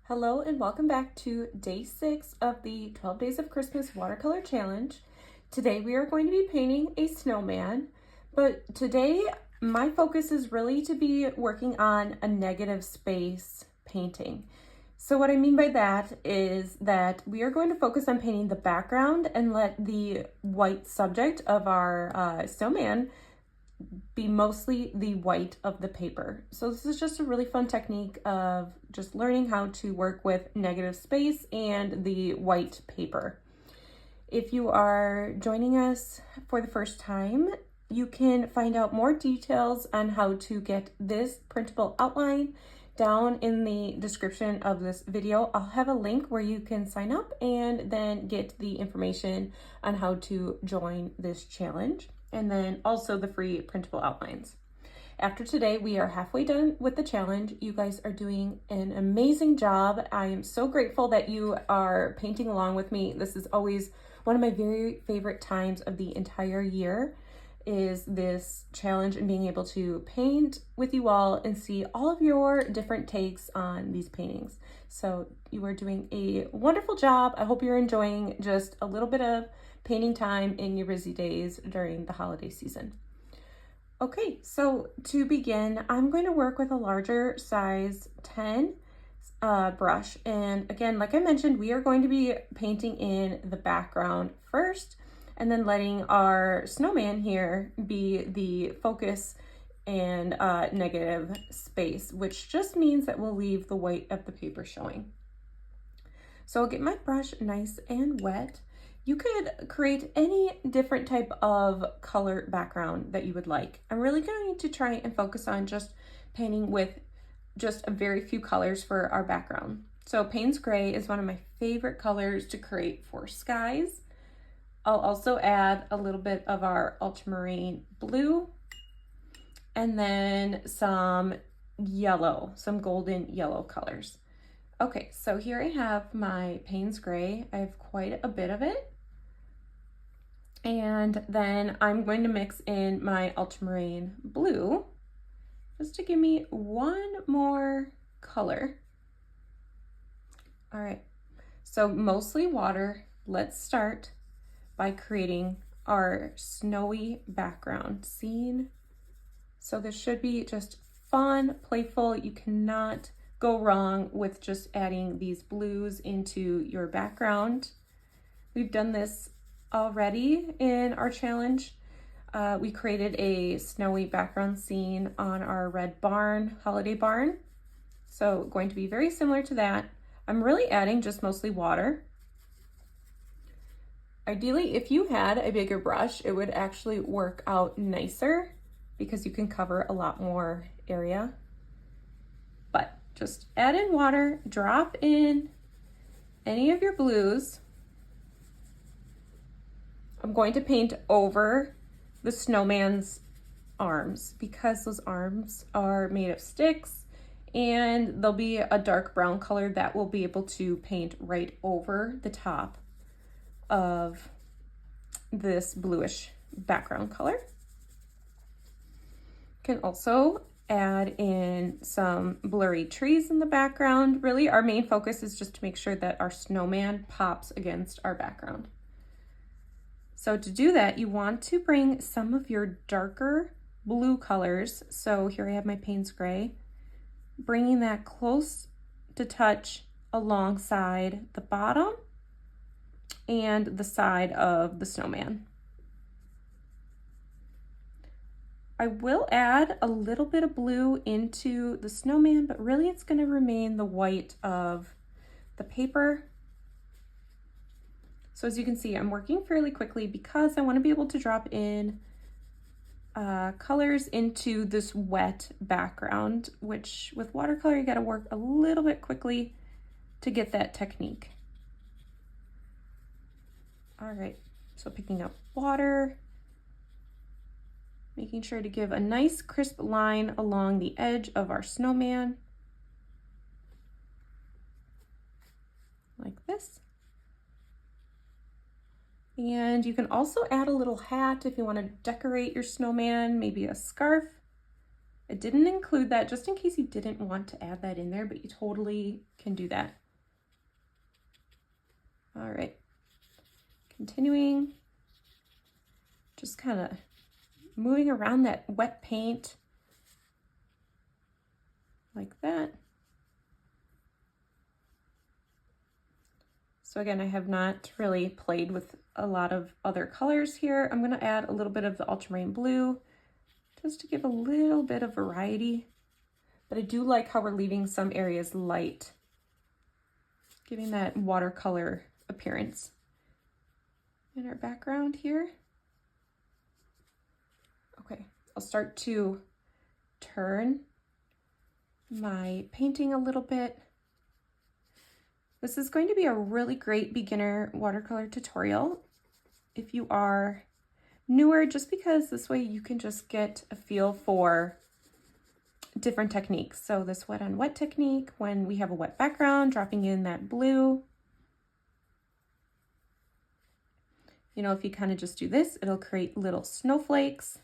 Hello and welcome back to day 6 of the 12 Days of Christmas Watercolor Challenge. Today we are going to be painting a snowman, but today my focus is really to be working on a negative space painting. So what I mean by that is that we are going to focus on painting the background and let the white subject of our snowman be mostly the white of the paper. So this is just a really fun technique of just learning how to work with negative space and the white paper. If you are joining us for the first time, you can find out more details on how to get this printable outline down in the description of this video. I'll have a link where you can sign up and then get the information on how to join this challenge, and then also the free printable outlines. After today, we are halfway done with the challenge. You guys are doing an amazing job. I am so grateful that you are painting along with me. This is always one of my very favorite times of the entire year, is this challenge and being able to paint with you all and see all of your different takes on these paintings. So you are doing a wonderful job. I hope you're enjoying just a little bit of painting time in your busy days during the holiday season. Okay, so to begin, I'm going to work with a larger size 10 brush. And again, like I mentioned, we are going to be painting in the background first, and then letting our snowman here be the focus and negative space, which just means that we'll leave the white of the paper showing. So I'll get my brush nice and wet. You could create any different type of color background that you would like. I'm really going to try and focus on just painting with just a very few colors for our background. So Payne's Gray is one of my favorite colors to create for skies. I'll also add a little bit of our ultramarine blue, and then some yellow, some golden yellow colors. Okay, so here I have my Payne's Gray. I have quite a bit of it. And then I'm going to mix in my ultramarine blue just to give me one more color. All right, so mostly water. Let's start by creating our snowy background scene. So this should be just fun, playful. You cannot go wrong with just adding these blues into your background. We've done this already in our challenge. We created a snowy background scene on our red barn, holiday barn. So going to be very similar to that. I'm really adding just mostly water. Ideally, if you had a bigger brush, it would actually work out nicer because you can cover a lot more area. But just add in water, drop in any of your blues. I'm going to paint over the snowman's arms because those arms are made of sticks, and there'll be a dark brown color that we'll be able to paint right over the top of this bluish background color. Can also add in some blurry trees in the background. Really, our main focus is just to make sure that our snowman pops against our background. So to do that, you want to bring some of your darker blue colors. So here I have my Payne's Gray, bringing that close to touch alongside the bottom and the side of the snowman. I will add a little bit of blue into the snowman, but really it's going to remain the white of the paper. So as you can see, I'm working fairly quickly because I want to be able to drop in colors into this wet background, which with watercolor, you got to work a little bit quickly to get that technique. All right, so picking up water, making sure to give a nice crisp line along the edge of our snowman, like this. And you can also add a little hat if you want to decorate your snowman, maybe a scarf. I didn't include that just in case you didn't want to add that in there, but you totally can do that. All right, continuing, just kind of moving around that wet paint like that. So again, I have not really played with a lot of other colors here. I'm gonna add a little bit of the ultramarine blue just to give a little bit of variety. But I do like how we're leaving some areas light, giving that watercolor appearance in our background here. Okay, I'll start to turn my painting a little bit. This is going to be a really great beginner watercolor tutorial if you are newer, just because this way you can just get a feel for different techniques. So this wet on wet technique, when we have a wet background, dropping in that blue. You know, if you kind of just do this, it'll create little snowflakes,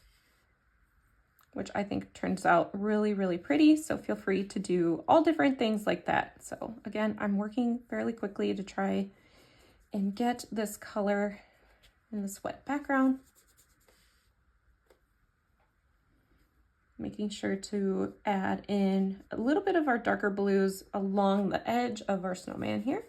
which I think turns out really, really pretty. So feel free to do all different things like that. So again, I'm working fairly quickly to try and get this color in this wet background. Making sure to add in a little bit of our darker blues along the edge of our snowman here.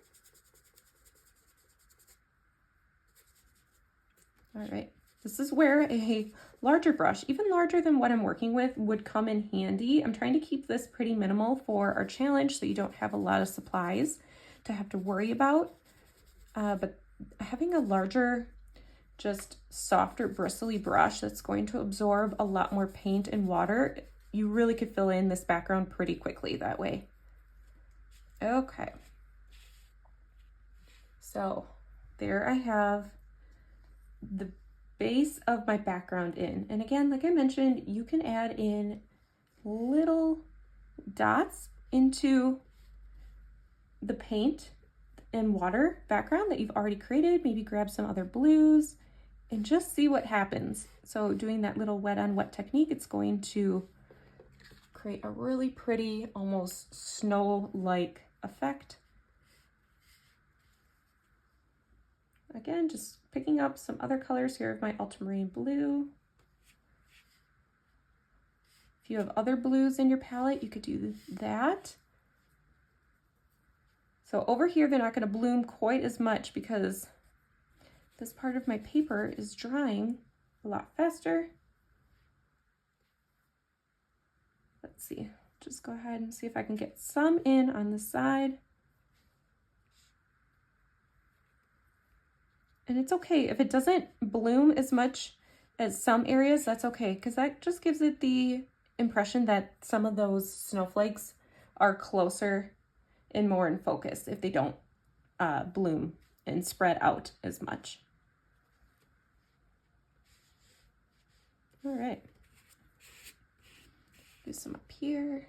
All right, this is where a larger brush, even larger than what I'm working with, would come in handy. I'm trying to keep this pretty minimal for our challenge so you don't have a lot of supplies to have to worry about. But having a larger, just softer, bristly brush that's going to absorb a lot more paint and water, you really could fill in this background pretty quickly that way. Okay. So there I have the base of my background in. And again, like I mentioned, you can add in little dots into the paint and water background that you've already created. Maybe grab some other blues and just see what happens. So doing that little wet on wet technique, it's going to create a really pretty, almost snow-like effect. Again, just picking up some other colors here of my ultramarine blue. If you have other blues in your palette, you could do that. So over here, they're not going to bloom quite as much because this part of my paper is drying a lot faster. Let's see, just go ahead and see if I can get some in on the side. And it's okay if it doesn't bloom as much as some areas, that's okay, because that just gives it the impression that some of those snowflakes are closer and more in focus if they don't bloom and spread out as much. All right, do some up here.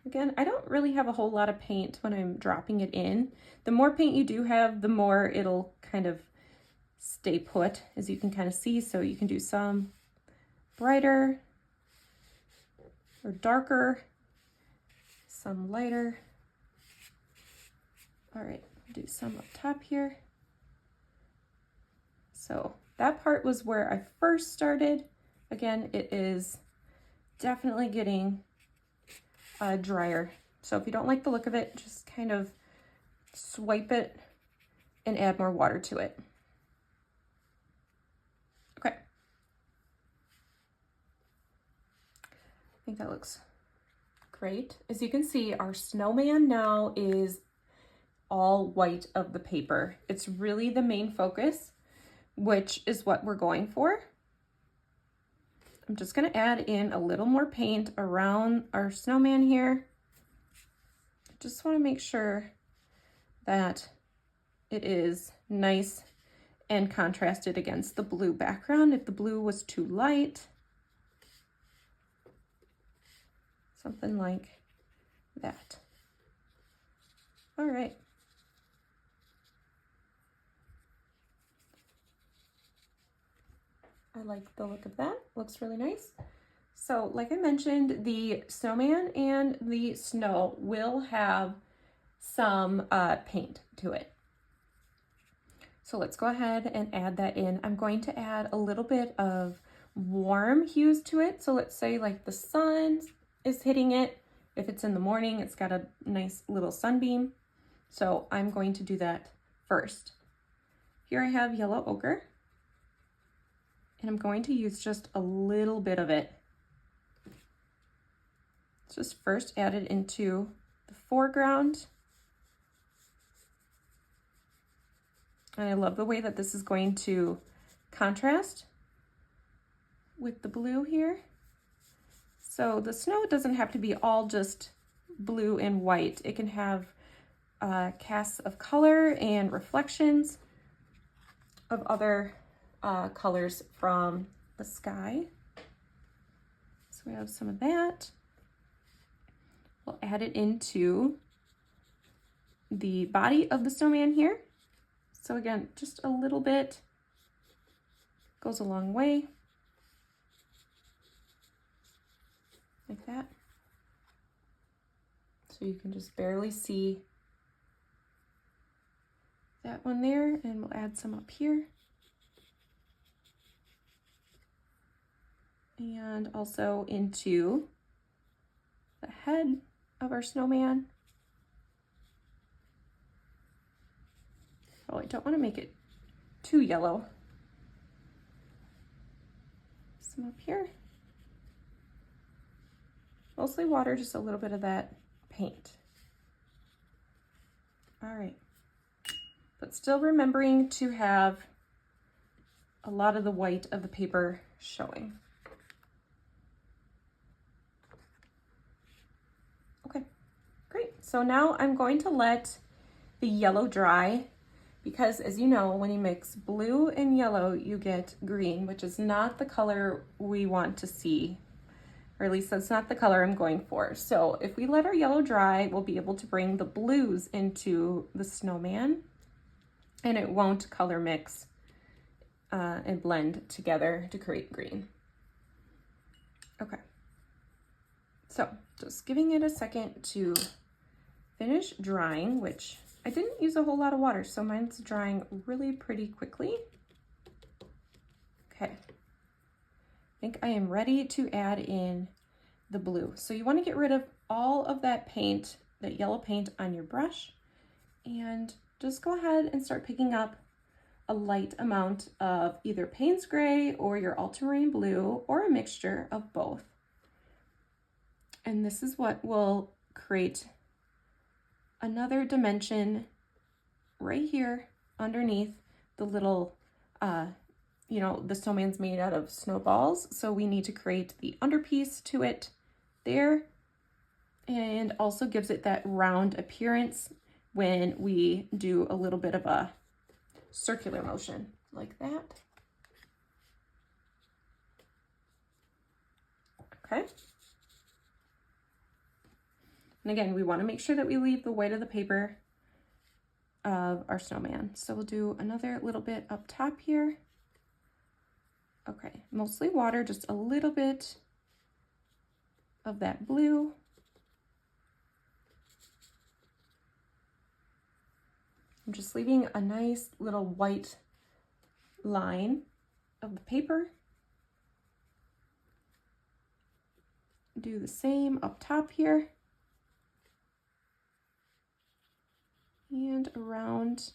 Again, I don't really have a whole lot of paint when I'm dropping it in. The more paint you do have, the more it'll kind of stay put, as you can kind of see. So you can do some brighter or darker, some lighter. All right, do some up top here. So that part was where I first started. Again, it is definitely getting drier. So if you don't like the look of it, just kind of swipe it and add more water to it. Okay. I think that looks great. As you can see, our snowman now is all white of the paper. It's really the main focus, which is what we're going for. I'm just going to add in a little more paint around our snowman here. Just want to make sure that it is nice and contrasted against the blue background. If the blue was too light, something like that. All right. I like the look of that. Looks really nice. So like I mentioned, the snowman and the snow will have some paint to it. So let's go ahead and add that in. I'm going to add a little bit of warm hues to it. So let's say like the sun is hitting it. If it's in the morning, it's got a nice little sunbeam. So I'm going to do that first. Here I have yellow ochre, and I'm going to use just a little bit of it. Just first add it into the foreground. And I love the way that this is going to contrast with the blue here. So the snow doesn't have to be all just blue and white. It can have casts of color and reflections of other colors from the sky. So we have some of that. We'll add it into the body of the snowman here. So again, just a little bit goes a long way. Like that. So you can just barely see that one there, and we'll add some up here. And also into the head of our snowman. Oh, I don't want to make it too yellow. Some up here. Mostly water, just a little bit of that paint. All right. But still remembering to have a lot of the white of the paper showing. Okay, great. So now I'm going to let the yellow dry, because as you know, when you mix blue and yellow, you get green, which is not the color we want to see, or at least that's not the color I'm going for. So if we let our yellow dry, we'll be able to bring the blues into the snowman, and it won't color mix and blend together to create green. Okay, so just giving it a second to finish drying, which I didn't use a whole lot of water, so mine's drying really pretty quickly. Okay, I think I am ready to add in the blue. So you want to get rid of all of that paint, that yellow paint on your brush, and just go ahead and start picking up a light amount of either Payne's Gray or your ultramarine blue, or a mixture of both. And this is what will create another dimension right here underneath the little, you know, the snowman's made out of snowballs. So we need to create the underpiece to it there, and also gives it that round appearance when we do a little bit of a circular motion like that. Okay. And again, we want to make sure that we leave the white of the paper of our snowman. So we'll do another little bit up top here. Okay, mostly water, just a little bit of that blue. I'm just leaving a nice little white line of the paper. Do the same up top here. And around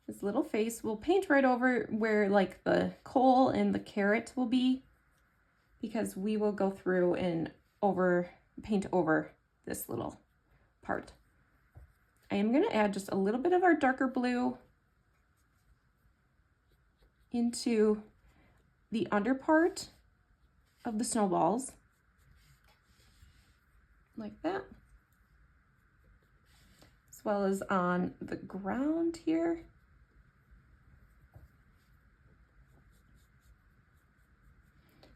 his little face. We'll paint right over where like the coal and the carrot will be, because we will go through and paint over this little part. I am going to add just a little bit of our darker blue into the under part of the snowballs, like that, as well as on the ground here.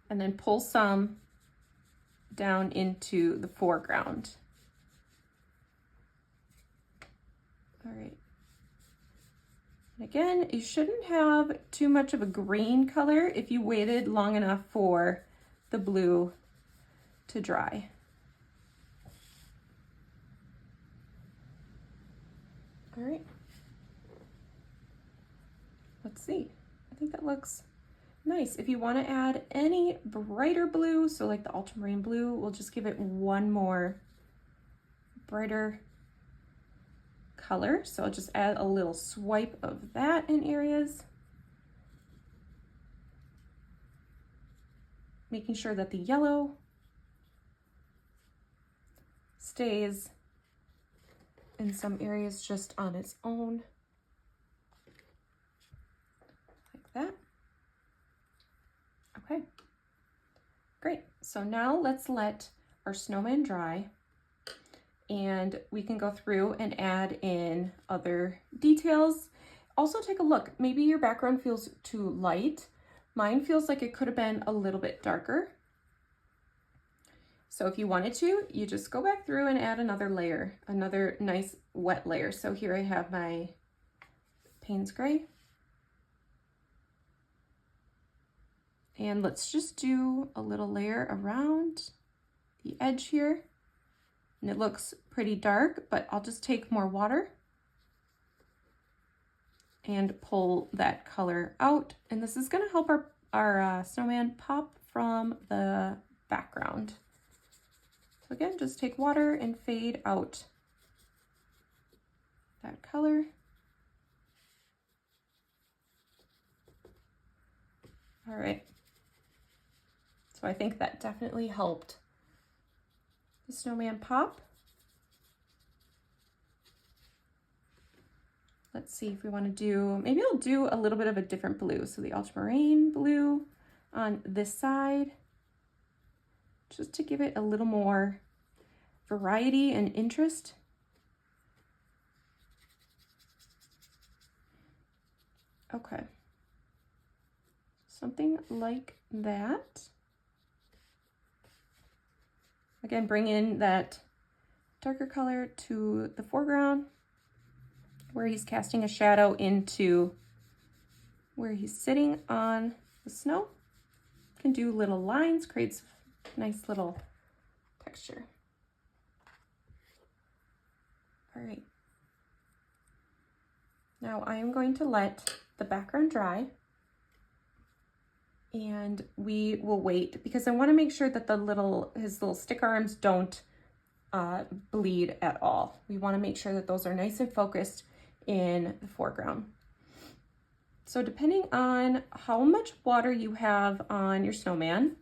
And then pull some down into the foreground. All right. Again, you shouldn't have too much of a green color if you waited long enough for the blue to dry. All right. Let's see. I think that looks nice. If you want to add any brighter blue, so like the ultramarine blue, we'll just give it one more brighter color. So I'll just add a little swipe of that in areas. Making sure that the yellow stays in some areas just on its own. Like that. Okay, great. So now let's let our snowman dry, and we can go through and add in other details. Also take a look, maybe your background feels too light. Mine feels like it could have been a little bit darker. So if you wanted to, you just go back through and add another layer, another nice wet layer. So here I have my Payne's Gray. And let's just do a little layer around the edge here. And it looks pretty dark, but I'll just take more water and pull that color out. And this is gonna help our snowman pop from the background. So again, just take water and fade out that color. All right. So I think that definitely helped the snowman pop. Let's see if we want to do, maybe I'll do a little bit of a different blue. So the ultramarine blue on this side, just to give it a little more variety and interest. Okay. Something like that. Again, bring in that darker color to the foreground where he's casting a shadow into where he's sitting on the snow. You can do little lines, creates nice little texture. All right. Now I am going to let the background dry, and we will wait because I want to make sure that his little stick arms don't bleed at all. We want to make sure that those are nice and focused in the foreground. So depending on how much water you have on your snowman,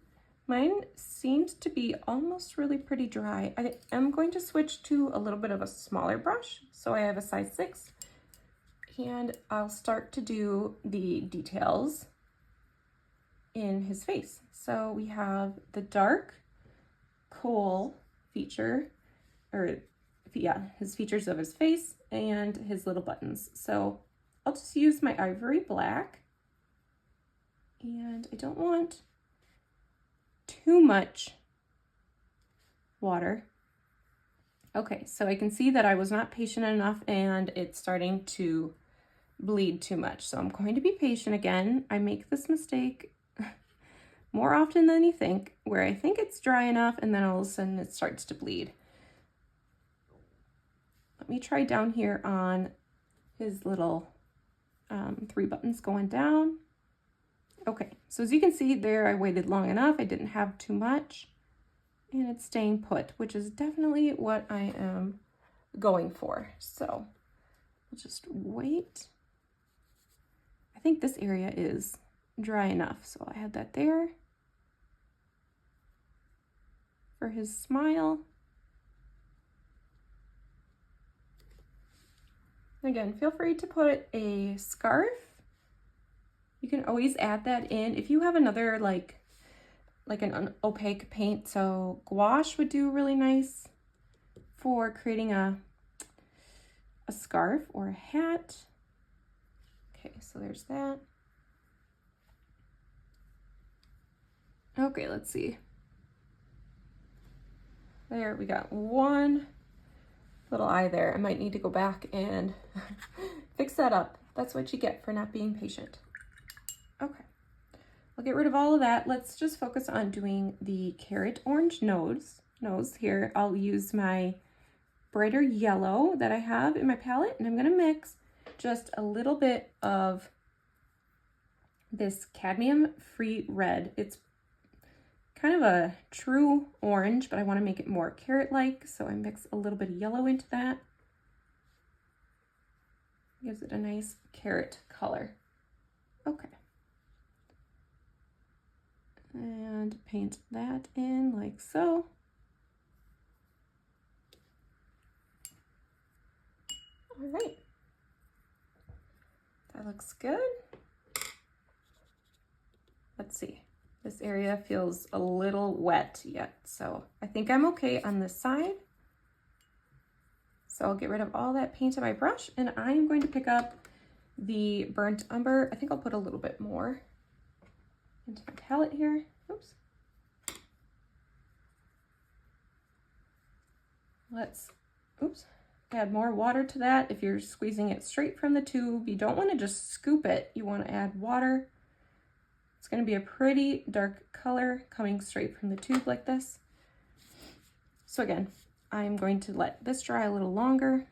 mine seems to be almost really pretty dry. I am going to switch to a little bit of a smaller brush. So I have a size 6, and I'll start to do the details in his face. So we have the dark coal feature, or yeah, his features of his face and his little buttons. So I'll just use my ivory black, and I don't want too much water. Okay, so I can see that I was not patient enough and it's starting to bleed too much. So I'm going to be patient again. I make this mistake more often than you think, where I think it's dry enough and then all of a sudden it starts to bleed. Let me try down here on his little 3 buttons going down. Okay, so as you can see there, I waited long enough. I didn't have too much, and it's staying put, which is definitely what I am going for. So we'll just wait. I think this area is dry enough, so I had that there for his smile. Again, feel free to put a scarf. You can always add that in. If you have another like an opaque paint, so gouache would do really nice for creating a scarf or a hat. Okay, so there's that. Okay, let's see. There, we got one little eye there. I might need to go back and fix that up. That's what you get for not being patient. Okay, I'll get rid of all of that. Let's just focus on doing the carrot orange nose here. I'll use my brighter yellow that I have in my palette, and I'm gonna mix just a little bit of this cadmium-free red. It's kind of a true orange, but I want to make it more carrot-like, so I mix a little bit of yellow into that. Gives it a nice carrot color. Okay. And paint that in like so. All right. That looks good. Let's see. This area feels a little wet yet, so I think I'm okay on this side. So I'll get rid of all that paint on my brush, and I'm going to pick up the burnt umber. I think I'll put a little bit more into my palette here. Oops. Let's, add more water to that. If you're squeezing it straight from the tube, you don't want to just scoop it. You want to add water. It's going to be a pretty dark color coming straight from the tube like this. So again, I'm going to let this dry a little longer.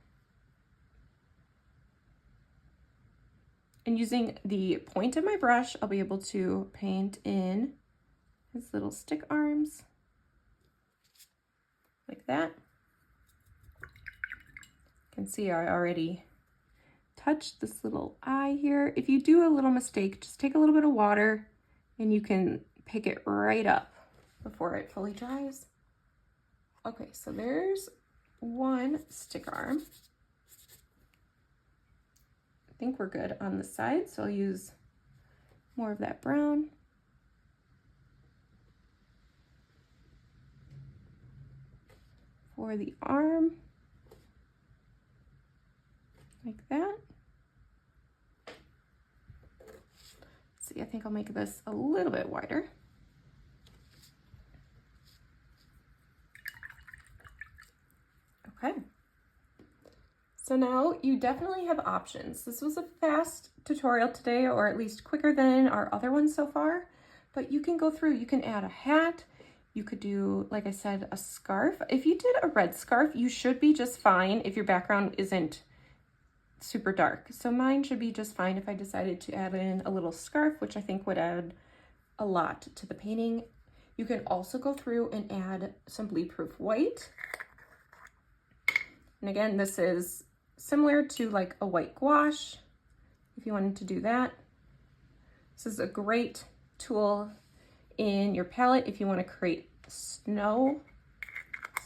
And using the point of my brush, I'll be able to paint in his little stick arms like that. You can see I already touched this little eye here. If you do a little mistake, just take a little bit of water and you can pick it right up before it fully dries. Okay, so there's one stick arm. I think we're good on the side, so I'll use more of that brown. For the arm, like that. See, I think I'll make this a little bit wider. Okay. So now you definitely have options. This was a fast tutorial today, or at least quicker than our other ones so far, but you can go through, you can add a hat, you could do, like I said, a scarf. If you did a red scarf, you should be just fine if your background isn't super dark. So mine should be just fine if I decided to add in a little scarf, which I think would add a lot to the painting. You can also go through and add some bleed-proof white. And again, this is similar to like a white gouache, if you wanted to do that. This is a great tool in your palette if you want to create snow.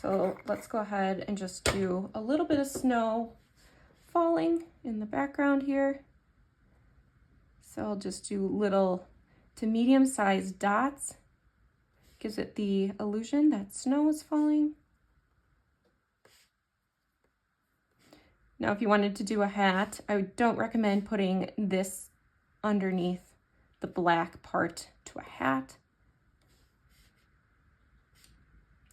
So let's go ahead and just do a little bit of snow falling in the background here. So I'll just do little to medium-sized dots. Gives it the illusion that snow is falling. Now, if you wanted to do a hat, I don't recommend putting this underneath the black part to a hat.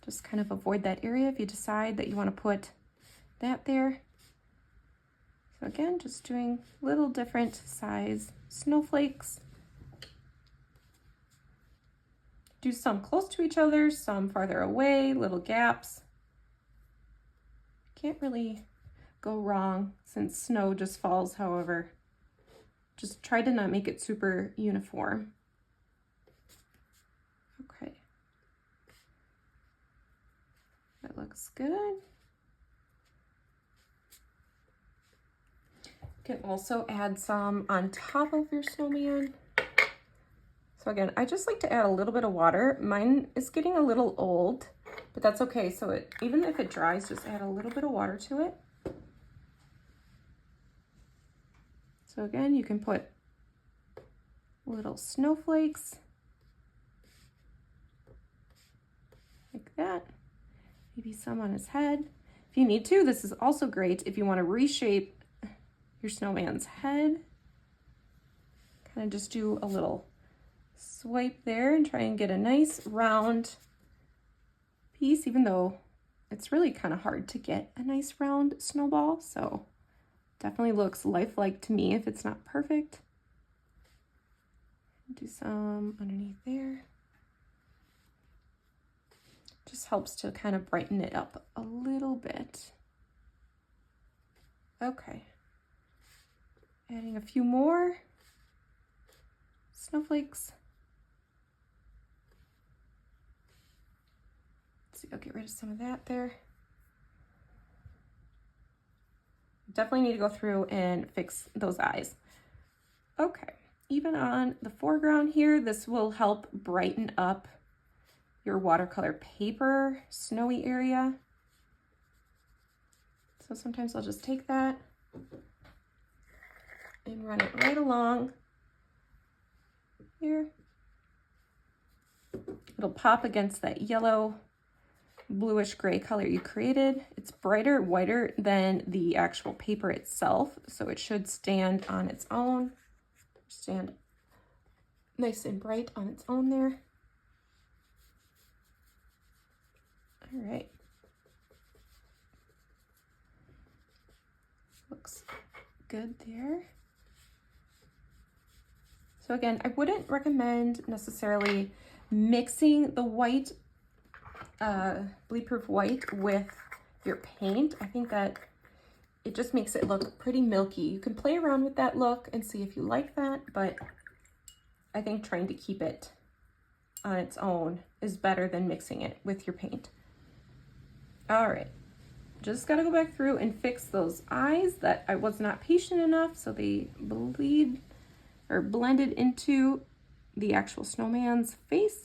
Just kind of avoid that area if you decide that you want to put that there. So again, just doing little different size snowflakes. Do some close to each other, some farther away, little gaps. Can't really go wrong since snow just falls, however. Just try to not make it super uniform. Okay. That looks good. You can also add some on top of your snowman. So again, I just like to add a little bit of water. Mine is getting a little old, but that's okay. So even if it dries, just add a little bit of water to it. So again, you can put little snowflakes like that. Maybe some on his head. If you need to, this is also great if you want to reshape your snowman's head. Kind of just do a little swipe there and try and get a nice round piece, even though it's really kind of hard to get a nice round snowball. So Definitely looks lifelike to me if it's not perfect. Do some underneath there. Just helps to kind of brighten it up a little bit. Okay. Adding a few more snowflakes. Let's see, I'll get rid of some of that there. Definitely need to go through and fix those eyes. Okay, even on the foreground here, this will help brighten up your watercolor paper, snowy area. So sometimes I'll just take that and run it right along here. It'll pop against that yellow, bluish gray color you created. It's brighter, whiter than the actual paper itself, so it should stand on its own. Stand nice and bright on its own there. All right. Looks good there. So again, I wouldn't recommend necessarily mixing the white, bleed-proof white with your paint. I think that it just makes it look pretty milky. You can play around with that look and see if you like that, but I think trying to keep it on its own is better than mixing it with your paint. All right, just gotta go back through and fix those eyes that I was not patient enough, so they bleed or blended into the actual snowman's face.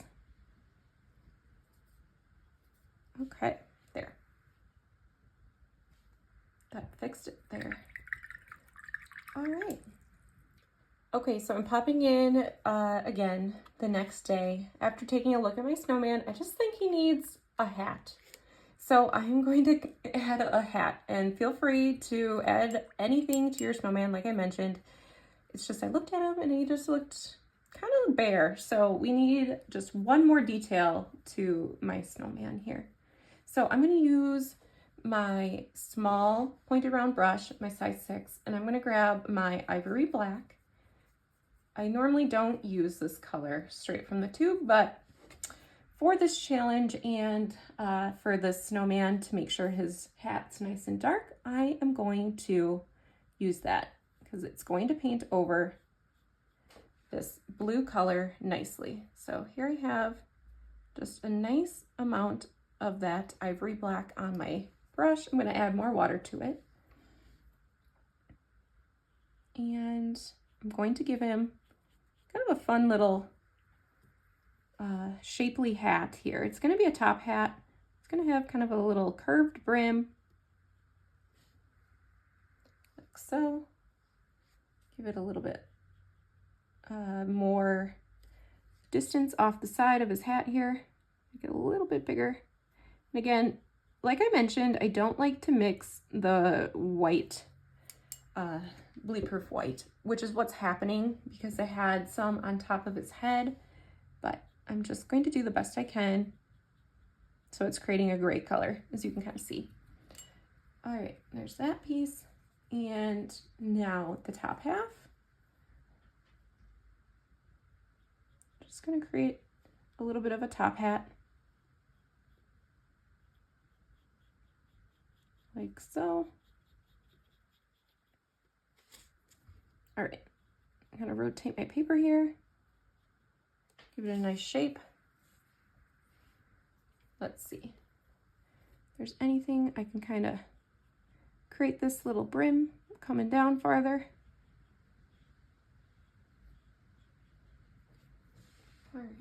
Okay, there. That fixed it there. All right. Okay, so I'm popping in again the next day. After taking a look at my snowman, I just think he needs a hat. So I'm going to add a hat, and feel free to add anything to your snowman like I mentioned. It's just I looked at him and he just looked kind of bare. So we need just one more detail to my snowman here. So I'm going to use my small pointed round brush, my size 6, and I'm going to grab my ivory black. I normally don't use this color straight from the tube, but for this challenge and for the snowman to make sure his hat's nice and dark, I am going to use that because it's going to paint over this blue color nicely. So here I have just a nice amount of that ivory black on my brush. I'm going to add more water to it. And I'm going to give him kind of a fun little shapely hat here. It's going to be a top hat. It's going to have kind of a little curved brim, like so. Give it a little bit more distance off the side of his hat here. Make it a little bit bigger. And again, like I mentioned, I don't like to mix the white, bleed-proof white, which is what's happening because I had some on top of his head, but I'm just going to do the best I can. So it's creating a gray color, as you can kind of see. All right, there's that piece. And now the top half. Just gonna create a little bit of a top hat. Like so. All right, I'm gonna rotate my paper here. Give it a nice shape. Let's see. If there's anything I can kind of create this little brim coming down farther. All right.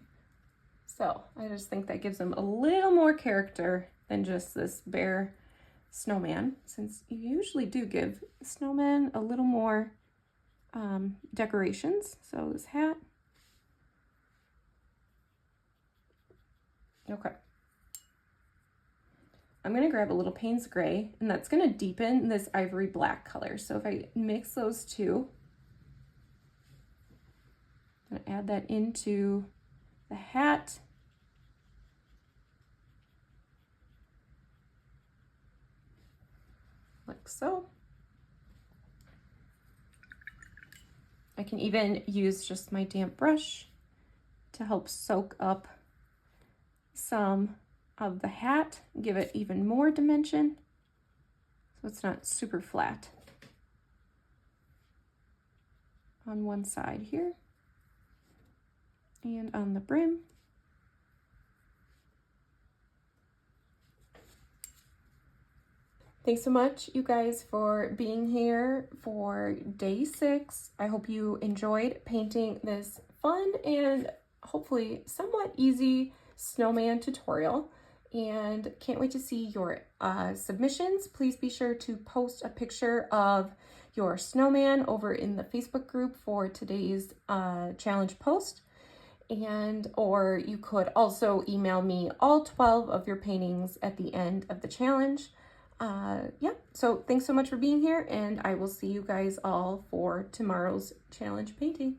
So I just think that gives them a little more character than just this bare snowman, since you usually do give snowmen a little more decorations. So this hat. Okay. I'm going to grab a little Payne's Gray, and that's going to deepen this ivory black color. So if I mix those two, I'm going to add that into the hat. Like so. can even use just my damp brush to help soak up some of the hat, give it even more dimension so it's not super flat on one side here and on the brim. Thanks so much, you guys, for being here for day 6. I hope you enjoyed painting this fun and hopefully somewhat easy snowman tutorial, and can't wait to see your submissions. Please be sure to post a picture of your snowman over in the Facebook group for today's challenge post, and or you could also email me all 12 of your paintings at the end of the challenge. Yeah, so thanks so much for being here, and I will see you guys all for tomorrow's challenge painting.